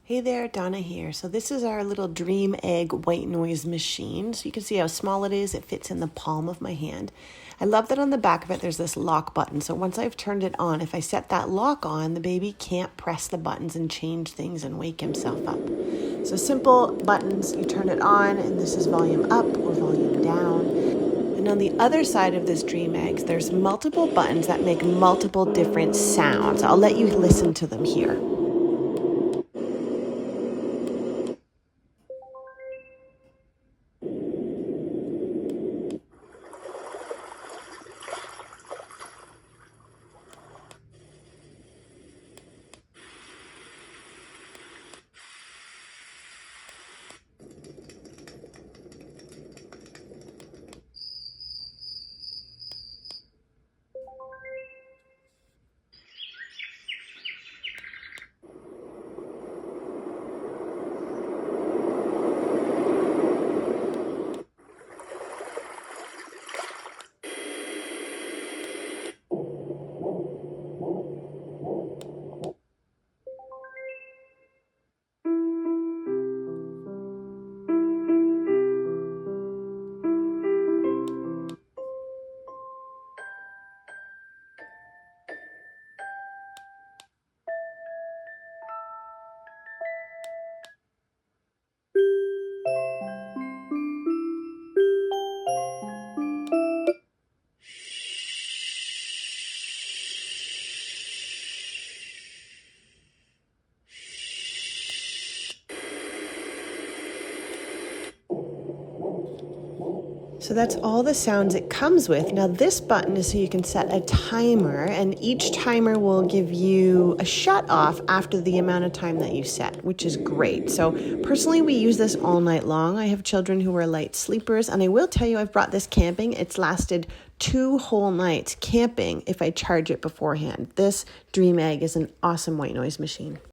Hey there, Donna here. So this is our little Dream Egg white noise machine. So you can see how small it is. It fits in the palm of my hand. I love that on the back of it there's this lock button. So once I've turned it on, if I set that lock on, the baby can't press the buttons and change things and wake himself up. So simple buttons, you turn it on and this is volume up or volume down. And on the other side of this Dream Eggs, there's multiple buttons that make multiple different sounds. I'll let you listen to them here. So that's all the sounds it comes with. Now this button is so you can set a timer, and each timer will give you a shut off after the amount of time that you set, which is great. So personally, we use this all night long. I have children who are light sleepers, and I will tell you I've brought this camping. It's lasted 2 whole nights camping if I charge it beforehand. This Dream Egg is an awesome white noise machine.